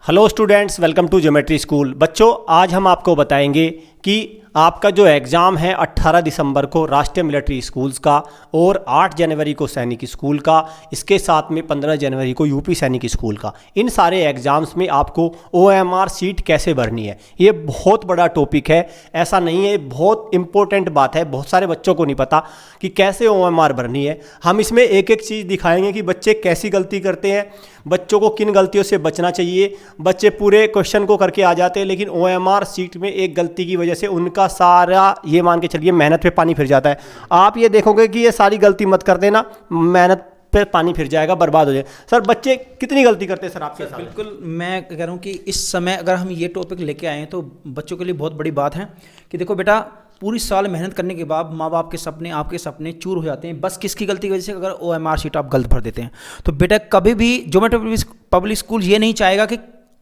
Hello students, welcome to geometry school. बच्चों, आज हम आपको बताएंगे कि आपका जो एग्ज़ाम है 18 दिसंबर को राष्ट्रीय मिलिट्री स्कूल्स का और 8 जनवरी को सैनिक स्कूल का, इसके साथ में 15 जनवरी को यूपी सैनिक स्कूल का, इन सारे एग्ज़ाम्स में आपको OMR सीट कैसे भरनी है। ये बहुत बड़ा टॉपिक है, ऐसा नहीं है, बहुत इंपॉर्टेंट बात है। बहुत सारे बच्चों को नहीं पता कि कैसे OMR भरनी है। हम इसमें एक एक चीज़ दिखाएंगे कि बच्चे कैसी गलती करते हैं, बच्चों को किन गलतियों से बचना चाहिए। बच्चे पूरे क्वेश्चन को करके आ जाते हैं, लेकिन OMR सीट में एक गलती की वजह से उनका सारा, ये मान के चलिए, मेहनत पे पानी फिर जाता है। आप ये देखोगे कि ये सारी गलती मत कर देना, मेहनत पे पानी फिर जाएगा, बर्बाद हो जाए। सर, बच्चे कितनी गलती करते हैं सर आपके साथ? बिल्कुल, मैं कह रहा हूँ कि इस समय अगर हम ये टॉपिक लेके आए हैं तो बच्चों के लिए बहुत बड़ी बात है कि देखो बेटा, पूरी साल मेहनत करने के बाद माँ बाप के सपने, आपके सपने चूर हो जाते हैं बस किसकी गलती की वजह से? अगर OMR सीट आप गलत भर देते हैं तो बेटा कभी भी ज्योमेट्री पब्लिक स्कूल ये नहीं चाहेगा कि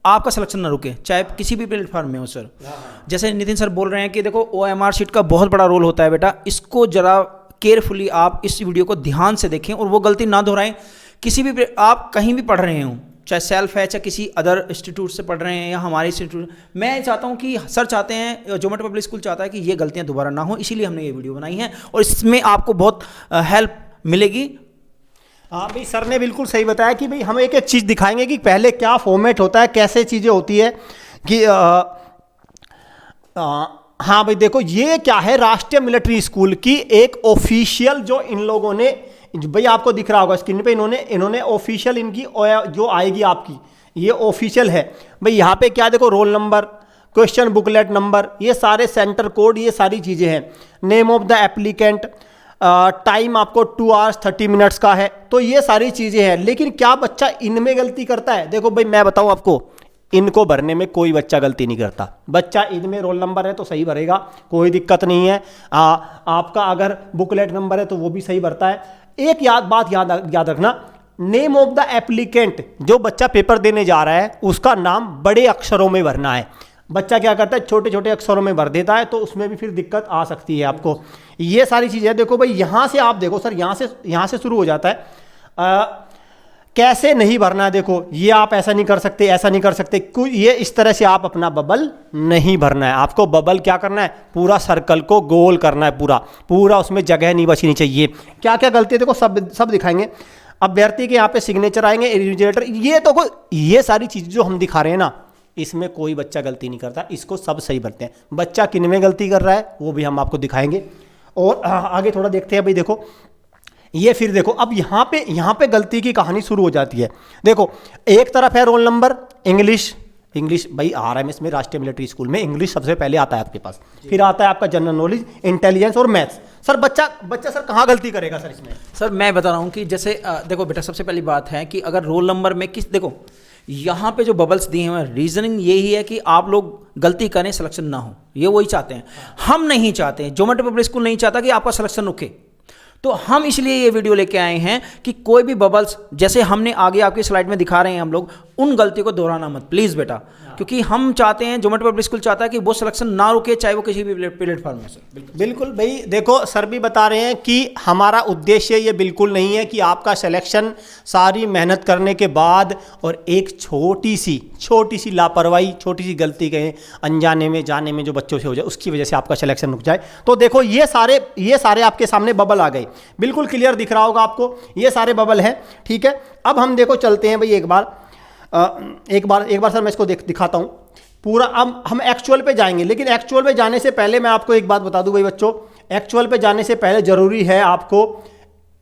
आपका सिलेक्शन ना रुके, चाहे किसी भी प्लेटफॉर्म में हो। सर, जैसे नितिन सर बोल रहे हैं कि देखो OMR सीट का बहुत बड़ा रोल होता है बेटा, इसको जरा केयरफुली आप इस वीडियो को ध्यान से देखें और वो गलती ना दोहराएं। किसी भी आप कहीं भी पढ़ रहे हो, चाहे सेल्फ है, चाहे किसी अदर इंस्टीट्यूट से पढ़ रहे हैं या हमारे इंस्टीट्यूट, मैं चाहता हूं कि सर चाहते हैं, ज्योमेट्री पब्लिक स्कूल चाहता है कि ये गलतियां दोबारा ना हो, इसीलिए हमने ये वीडियो बनाई है और इसमें आपको बहुत हेल्प मिलेगी। हाँ भाई, सर ने बिल्कुल सही बताया कि भाई हम एक एक चीज़ दिखाएंगे कि पहले क्या फॉर्मेट होता है, कैसे चीज़ें होती है कि हाँ भाई देखो, ये क्या है, राष्ट्रीय मिलिट्री स्कूल की एक ऑफिशियल, जो इन लोगों ने, भाई आपको दिख रहा होगा स्क्रीन पे, इन्होंने ऑफिशियल, इनकी जो आएगी आपकी, ये ऑफिशियल है भाई। यहाँ पे क्या देखो, roll number, question booklet number, ये सारे सेंटर कोड, ये सारी चीज़ें हैं। Name of the applicant, time आपको 2 hours 30 minutes का है। तो ये सारी चीज़ें हैं, लेकिन क्या बच्चा इनमें गलती करता है? देखो भाई, मैं बताऊं आपको, इनको भरने में कोई बच्चा गलती नहीं करता। बच्चा इनमें रोल नंबर है तो सही भरेगा, कोई दिक्कत नहीं है। आपका अगर बुकलेट नंबर है तो वो भी सही भरता है। एक बात याद रखना, नेम ऑफ द एप्लीकेंट, जो बच्चा पेपर देने जा रहा है उसका नाम बड़े अक्षरों में भरना है। बच्चा क्या करता है, छोटे छोटे अक्षरों में भर देता है, तो उसमें भी फिर दिक्कत आ सकती है आपको। ये सारी चीज़ें देखो भाई, यहाँ से आप देखो सर, यहाँ से शुरू हो जाता है। कैसे नहीं भरना है, देखो ये आप ऐसा नहीं कर सकते, ऐसा नहीं कर सकते, ये इस तरह से आप अपना बबल नहीं भरना है। आपको बबल क्या करना है, पूरा सर्कल को गोल करना है, पूरा उसमें जगह नहीं बचनी चाहिए। क्या क्या गलती है देखो, सब दिखाएंगे। अभ्यर्थी के यहाँ पे सिग्नेचर आएंगे, इन्विजिलेटर, ये सारी चीज़ जो हम दिखा रहे हैं ना, इसमें कोई बच्चा गलती नहीं करता, इसको सब सही भरते हैं। बच्चा किन में गलती कर रहा है वो भी हम आपको दिखाएंगे। और आगे थोड़ा देखते हैं भाई। देखो ये, फिर देखो अब यहाँ पे गलती की कहानी शुरू हो जाती है। देखो, एक तरफ है रोल नंबर, इंग्लिश भाई RMS में, राष्ट्रीय मिलिट्री स्कूल में इंग्लिश सबसे पहले आता है आपके पास, फिर आता है आपका जनरल नॉलेज, इंटेलिजेंस और मैथ्स। सर बच्चा सर कहाँ गलती करेगा सर इसमें? सर मैं बता रहा हूँ कि जैसे देखो बेटा, सबसे पहली बात है कि अगर रोल नंबर में देखो यहाँ पे जो बबल्स दिए हैं, रीजनिंग यही है कि आप लोग गलती करें, सिलेक्शन ना हो, ये वही चाहते हैं। हम नहीं चाहते, ज्योमेट्री पब्लिक स्कूल नहीं चाहता कि आपका सिलेक्शन रुके। तो हम इसलिए ये वीडियो लेके आए हैं कि कोई भी बबल्स, जैसे हमने आगे आपकी स्लाइड में दिखा रहे हैं हम लोग, उन गलतियों को दोहराना मत प्लीज़ बेटा, क्योंकि हम चाहते हैं, ज्योमेट्री पब्लिक स्कूल चाहता है कि वो सिलेक्शन ना रुके, चाहे वो किसी भी प्लेटफॉर्म में से। बिल्कुल भाई देखो, सर भी बता रहे हैं कि हमारा उद्देश्य ये बिल्कुल नहीं है कि आपका सिलेक्शन सारी मेहनत करने के बाद और एक छोटी सी लापरवाही, छोटी सी गलती कहें, अनजाने में जाने में जो बच्चों से हो जाए, उसकी वजह से आपका सिलेक्शन रुक जाए। तो देखो ये सारे आपके सामने बबल आ गए, बिल्कुल क्लियर दिख रहा होगा आपको, ये सारे बबल हैं। ठीक है, अब हम देखो चलते हैं भाई, एक बार सर मैं इसको दिखाता हूँ पूरा। अब हम एक्चुअल पे जाएंगे, लेकिन एक्चुअल पे जाने से पहले मैं आपको एक बात बता दूं भाई बच्चों, एक्चुअल पे जाने से पहले जरूरी है आपको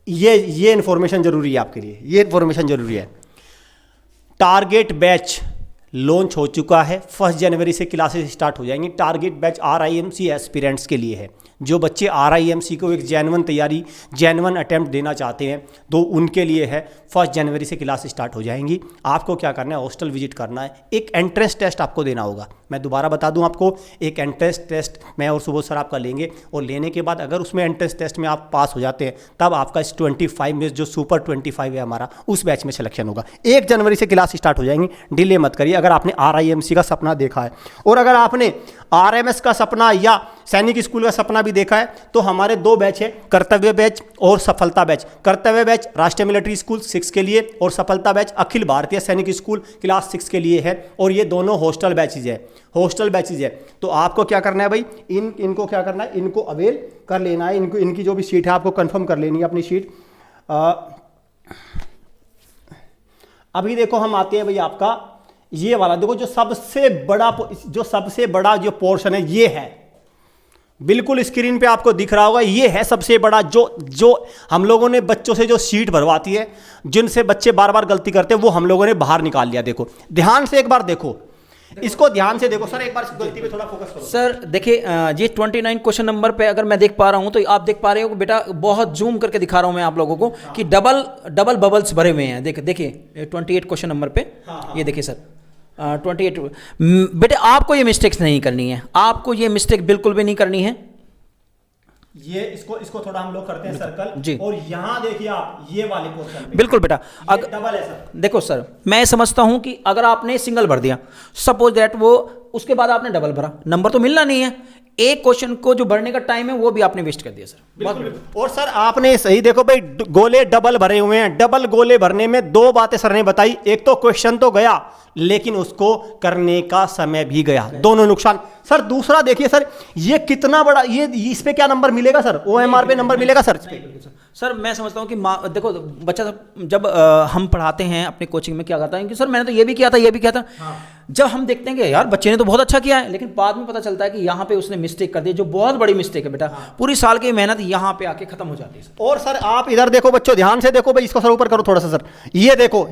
ये इन्फॉर्मेशन जरूरी है आपके लिए, ये इन्फॉर्मेशन जरूरी है। टारगेट बैच लॉन्च हो चुका है, 1 जनवरी से क्लासेस स्टार्ट हो जाएंगी। टारगेट बैच RIMC एस्पिरेंट्स के लिए है, जो बच्चे RIMC को एक जेन्युइन तैयारी, जेन्युइन अटेम्प्ट देना चाहते हैं, तो उनके लिए है। 1 जनवरी से क्लास स्टार्ट हो जाएंगी। आपको क्या करना है, हॉस्टल विजिट करना है, एक एंट्रेंस टेस्ट आपको देना होगा। मैं दोबारा बता दूं आपको, एक एंट्रेंस टेस्ट मैं और सुबोध सर आपका लेंगे, और लेने के बाद अगर उसमें एंट्रेंस टेस्ट में आप पास हो जाते हैं, तब आपका इस 25 में, जो सुपर 25 है हमारा, उस बैच में सिलेक्शन होगा। 1 जनवरी से क्लास स्टार्ट हो जाएंगी, डिले मत करिए। अगर आपने RIMC का सपना देखा है, और अगर आपने RMS का सपना या सैनिक स्कूल का सपना भी देखा है, तो हमारे 2 बैच है, कर्तव्य बैच और सफलता बैच। कर्तव्य बैच राष्ट्रीय मिलिट्री स्कूल 6 के लिए और सफलता बैच अखिल भारतीय सैनिक स्कूल क्लास 6 के लिए है, और ये दोनों हॉस्टल बैचेज है, हॉस्टल बैचेज है। तो आपको क्या करना है भाई, इनको क्या करना है, इनको अवेल कर लेना है, इनकी जो भी सीट है आपको कंफर्म कर लेनी है अपनी सीट। अभी देखो हम आते हैं भाई आपका ये वाला, देखो जो सबसे बड़ा जो पोर्शन है ये है, बिल्कुल स्क्रीन पे आपको दिख रहा होगा, ये है सबसे बड़ा जो हम लोगों ने बच्चों से जो सीट भरवाती है, जिनसे बच्चे बार बार गलती करते हैं, वो हम लोगों ने बाहर निकाल लिया। देखो ध्यान से एक बार देखो, इसको ध्यान से देखो सर, एक बार इस गलती पे थोड़ा फोकस करो सर। देखिए ये 29 क्वेश्चन नंबर पे अगर मैं देख पा रहा हूं तो आप देख पा रहे हो बेटा, बहुत जूम करके दिखा रहा हूं मैं आप लोगों को कि डबल बबल्स भरे हुए हैं। देखिए 28 क्वेश्चन नंबर पे, ये देखिए सर 28। बेटा आपको ये मिस्टेक्स नहीं करनी है, आपको ये मिस्टेक बिल्कुल भी नहीं करनी है। ये इसको थोड़ा हम लोग करते हैं सर्कल जी, और यहां देखिए आप ये वाले पोर्शन पे बिल्कुल बेटा डबल है सर। देखो सर, मैं समझता हूं कि अगर आपने सिंगल भर दिया, सपोज दैट वो उसके बाद आपने डबल भरा, नंबर तो मिलना नहीं है। एक क्वेश्चन को जो भरने का टाइम है वो भी आपने वेस्ट कर दिया सर। बिल्कुल। और सर आपने सही देखो भाई, गोले डबल भरे हुए हैं, डबल गोले भरने में 2 बातें सर ने बताई, एक तो क्वेश्चन तो गया लेकिन उसको करने का समय भी गया, दोनों नुकसान। सर दूसरा देखिए सर, ये कितना बड़ा, ये इस पे क्या नंबर मिलेगा सर, OMR पे नंबर मिलेगा सर इस पे? सर मैं समझता हूँ कि देखो बच्चा जब हम पढ़ाते हैं अपने कोचिंग में क्या करता है कि सर मैंने तो ये भी किया था, ये भी किया था। हाँ। जब हम देखते हैं कि यार बच्चे ने तो बहुत अच्छा किया है, लेकिन बाद में पता चलता है कि यहाँ पे उसने मिस्टेक कर दी, जो बहुत बड़ी मिस्टेक है बेटा। हाँ। पूरी साल की मेहनत यहाँ पे आके खत्म हो जाती है। और सर आप इधर देखो बच्चों, ध्यान से देखो भाई, इसको सर ऊपर करो थोड़ा सा सर, ये देखो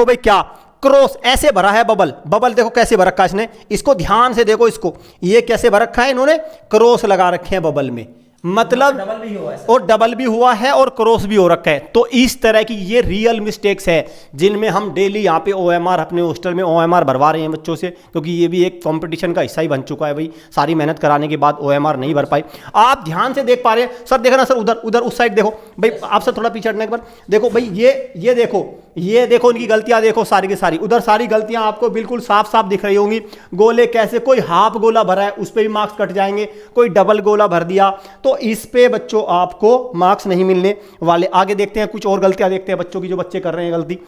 भाई क्या क्रॉस ऐसे भरा है, बबल देखो कैसे भर रखा है इसने, इसको ध्यान से देखो, इसको ये कैसे भर रखा है, इन्होंने क्रॉस लगा रखे हैं बबल में, मतलब डबल भी हुआ है और डबल भी हुआ है और क्रॉस भी हो रखा है। तो इस तरह की ये रियल मिस्टेक्स है जिनमें हम डेली यहाँ पे OMR अपने हॉस्टल में OMR भरवा रहे हैं बच्चों से, क्योंकि ये भी एक कंपटीशन का हिस्सा ही बन चुका है भाई। सारी मेहनत कराने के बाद OMR नहीं भर पाए। आप ध्यान से देख पा रहे हैं सर, देखना सर उधर उस साइड देखो भाई, आप सर थोड़ा पीछे हटने के बाद देखो भाई, ये देखो इनकी गलतियां देखो सारी की सारी, उधर सारी गलतियां आपको बिल्कुल साफ साफ दिख रही होंगी। गोले कैसे, कोई हाफ गोला भरा है उस पर भी मार्क्स कट जाएंगे, कोई डबल गोला भर दिया तो इस पे बच्चों आपको मार्क्स नहीं मिलने वाले। आगे देखते हैं, कुछ और गलतियां देखते हैं बच्चों की जो बच्चे कर रहे हैं गलती।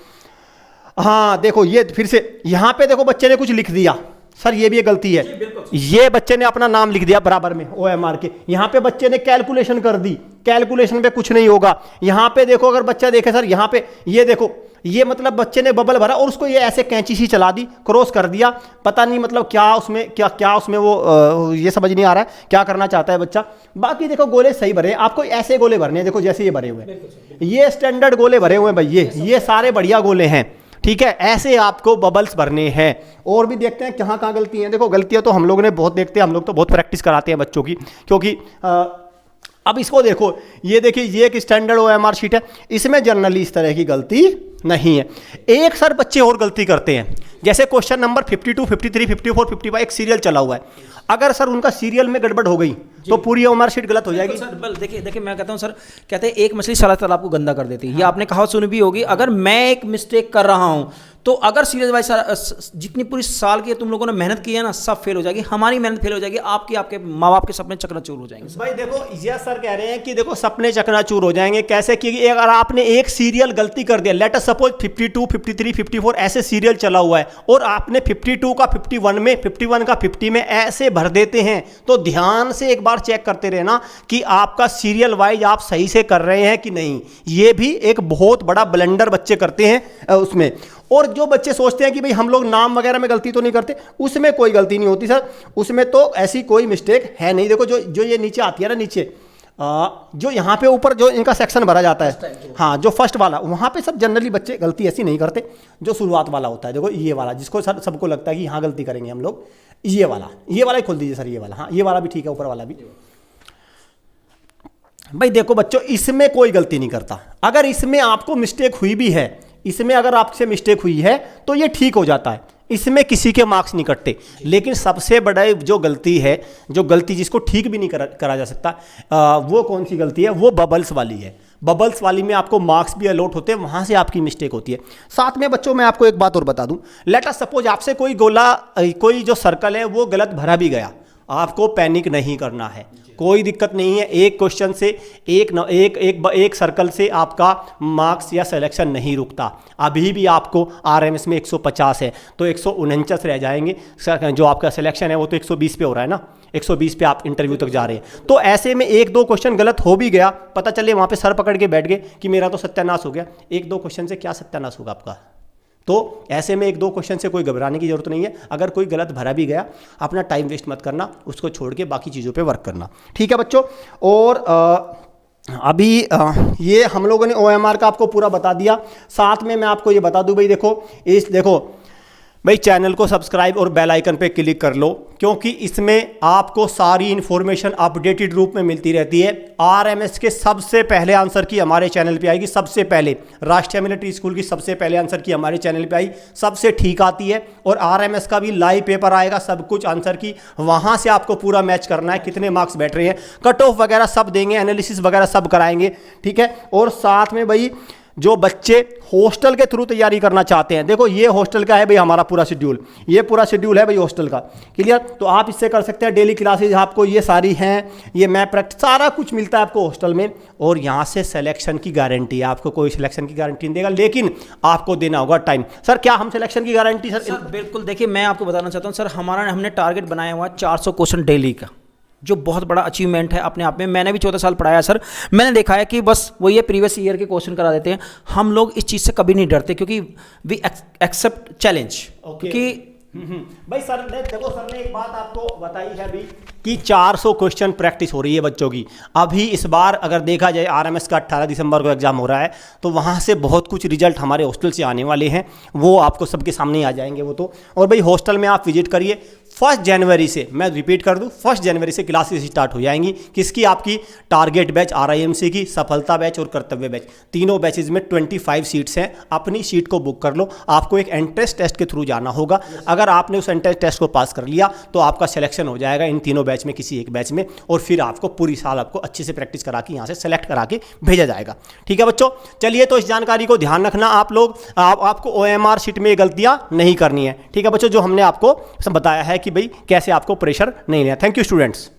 हाँ देखो, ये फिर से यहाँ पे देखो बच्चे ने कुछ लिख दिया सर, ये भी एक गलती है, ये बच्चे ने अपना नाम लिख दिया बराबर में OMR के, यहाँ पे बच्चे ने कैलकुलेशन कर दी, कैलकुलेशन पे कुछ नहीं होगा। यहाँ पे देखो अगर बच्चा देखे सर, यहाँ पे ये देखो, ये मतलब बच्चे ने बबल भरा और उसको ये ऐसे कैंची सी चला दी, क्रॉस कर दिया, पता नहीं मतलब क्या उसमें वो ये समझ नहीं आ रहा है क्या करना चाहता है बच्चा। बाकी देखो गोले सही भरे, आपको ऐसे गोले भरने हैं, देखो जैसे ये भरे हुए हैं, ये स्टैंडर्ड गोले भरे हुए हैं भाई, ये सारे बढ़िया गोले हैं, ठीक है, ऐसे आपको बबल्स भरने हैं। और भी देखते हैं कहाँ गलती है। देखो गलतियां तो हम लोगों ने बहुत देखते हैं, हम लोग तो बहुत प्रैक्टिस कराते हैं बच्चों की, क्योंकि अब इसको देखो, ये देखिए ये एक स्टैंडर्ड OMR शीट है, इसमें जनरली इस तरह की गलती नहीं है। एक सर बच्चे और गलती करते हैं, जैसे क्वेश्चन नंबर 52, 53, 54, 55 एक सीरियल चला हुआ है, अगर सर उनका सीरियल में गड़बड़ हो गई तो पूरी OMR शीट गलत हो जाएगी। सर देखिए मैं कहता हूँ सर, कहते हैं एक मछली सारा तालाब को गंदा कर देती है। ये आपने कहावत सुनी भी होगी, अगर मैं एक मिस्टेक कर रहा हूँ तो अगर सीरियस वाइज जितनी पूरी साल की तुम लोगों ने मेहनत की है ना, सब फेल हो जाएगी, हमारी मेहनत फेल हो जाएगी, आपके माँ बाप के सपने चकनाचूर हो जाएंगे। भाई देखो ये सर कह रहे हैं कि देखो सपने चकनाचूर हो जाएंगे कैसे, कि अगर आपने एक सीरियल गलती कर दिया, लेट अस सपोज 52, 53, 54 ऐसे सीरियल चला हुआ है और आपने 52 का 51 में, 51 का 50 में ऐसे भर देते हैं, तो ध्यान से एक बार चेक करते रहना कि आपका सीरियल वाइज आप सही से कर रहे हैं कि नहीं। ये भी एक बहुत बड़ा ब्लंडर बच्चे करते हैं उसमें। और जो बच्चे सोचते हैं कि भाई हम लोग नाम वगैरह में गलती तो नहीं करते, उसमें कोई गलती नहीं होती सर, उसमें तो ऐसी कोई मिस्टेक है नहीं। देखो जो ये नीचे आती है ना, नीचे जो यहाँ पे ऊपर जो इनका सेक्शन भरा जाता है, हाँ जो फर्स्ट वाला, वहाँ पे सब जनरली बच्चे गलती ऐसी नहीं करते। जो शुरुआत वाला होता है, देखो ये वाला जिसको सर सबको लगता है कि यहाँ गलती करेंगे हम लोग, ये वाला ही खोल दीजिए सर, ये वाला, हाँ ये वाला भी ठीक है, ऊपर वाला भी। भाई देखो बच्चों, इसमें कोई गलती नहीं करता। अगर इसमें आपको मिस्टेक हुई भी है, इसमें अगर आपसे मिस्टेक हुई है तो ये ठीक हो जाता है, इसमें किसी के मार्क्स नहीं कटते। लेकिन सबसे बड़ा जो गलती है, जो गलती जिसको ठीक भी नहीं करा जा सकता, वो कौन सी गलती है? वो बबल्स वाली है। बबल्स वाली में आपको मार्क्स भी अलॉट होते हैं, वहाँ से आपकी मिस्टेक होती है। साथ में बच्चों मैं आपको एक बात और बता दूं, लेट अस सपोज आपसे कोई गोला, कोई जो सर्कल है वो गलत भरा भी गया आपको पैनिक नहीं करना है, कोई दिक्कत नहीं है। एक क्वेश्चन से एक सर्कल से आपका मार्क्स या सिलेक्शन नहीं रुकता। अभी भी आपको आरएमएस में 150 है तो 149 रह जाएंगे, जो आपका सिलेक्शन है वो तो 120 पे हो रहा है ना, 120 पे आप इंटरव्यू तक जा रहे हैं। तो ऐसे में एक दो क्वेश्चन गलत हो भी गया, पता चले वहाँ पे सर पकड़ के बैठ गए कि मेरा तो सत्यानाश हो गया, एक दो क्वेश्चन से क्या सत्यानाश होगा आपका। तो ऐसे में एक दो क्वेश्चन से कोई घबराने की जरूरत नहीं है। अगर कोई गलत भरा भी गया, अपना टाइम वेस्ट मत करना, उसको छोड़ के बाकी चीज़ों पे वर्क करना, ठीक है बच्चों। और अभी ये हम लोगों ने OMR का आपको पूरा बता दिया। साथ में मैं आपको ये बता दूं भाई, देखो भाई चैनल को सब्सक्राइब और बेल आइकन पे क्लिक कर लो, क्योंकि इसमें आपको सारी इन्फॉर्मेशन अपडेटेड रूप में मिलती रहती है। आरएमएस के सबसे पहले आंसर की हमारे चैनल पे आएगी, सबसे पहले राष्ट्रीय मिलिट्री स्कूल की सबसे पहले आंसर की हमारे चैनल पे आई, सबसे ठीक आती है। और आरएमएस का भी लाइव पेपर आएगा, सब कुछ आंसर की, वहाँ से आपको पूरा मैच करना है, कितने मार्क्स बैठ रहे हैं, कट ऑफ वगैरह सब देंगे, एनालिसिस वगैरह सब कराएंगे, ठीक है। और साथ में भाई जो बच्चे हॉस्टल के थ्रू तैयारी करना चाहते हैं, देखो ये हॉस्टल का है भाई हमारा पूरा शेड्यूल, ये पूरा शेड्यूल है भाई हॉस्टल का, क्लियर। तो आप इससे कर सकते हैं, डेली क्लासेज आपको ये सारी हैं, ये मैप प्रैक्टिस सारा कुछ मिलता है आपको हॉस्टल में। और यहाँ से सिलेक्शन की गारंटी है, आपको कोई सिलेक्शन की गारंटी नहीं देगा, लेकिन आपको देना होगा टाइम। सर क्या हम सिलेक्शन की गारंटी सर बिल्कुल, देखिए मैं आपको बताना चाहता हूँ सर, हमने टारगेट बनाया हुआ 400 क्वेश्चन डेली का, जो बहुत बड़ा अचीवमेंट है अपने आप में। मैंने भी 14 साल पढ़ाया सर, मैंने देखा है कि बस वो ये प्रीवियस ईयर के क्वेश्चन करा देते हैं। हम लोग इस चीज़ से कभी नहीं डरते, क्योंकि वी एक्सेप्ट चैलेंज। क्योंकि भाई सर ने देखो, सर ने एक बात आपको बताई है अभी कि 400 क्वेश्चन प्रैक्टिस हो रही है बच्चों की। अभी इस बार अगर देखा जाए आरएमएस का 18 दिसंबर को एग्जाम हो रहा है, तो वहाँ से बहुत कुछ रिजल्ट हमारे हॉस्टल से आने वाले हैं, वो आपको सबके सामने आ जाएंगे वो तो। और भाई हॉस्टल में आप विजिट करिए, 1 जनवरी से, मैं रिपीट कर दूं, 1 जनवरी से क्लासेस स्टार्ट हो जाएंगी। किसकी? आपकी टारगेट बैच RIMC की, सफलता बैच और कर्तव्य बैच, तीनों बैचेज में 25 सीट्स हैं। अपनी सीट को बुक कर लो। आपको एक एंट्रेंस टेस्ट के थ्रू जाना होगा। अगर आपने उस एंट्रेंस टेस्ट को पास कर लिया तो आपका सिलेक्शन हो जाएगा इन तीनों बैच में, किसी एक बैच में, और फिर आपको पूरी साल आपको अच्छे से प्रैक्टिस करा के यहाँ से सेलेक्ट करा के भेजा जाएगा। ठीक है बच्चों, चलिए तो इस जानकारी को ध्यान रखना आप लोग, आपको OMR शीट में ये गलतियाँ नहीं करनी है। ठीक है बच्चों, जो हमने आपको बताया है कि भाई कैसे आपको प्रेशर नहीं लेना। Thank you students.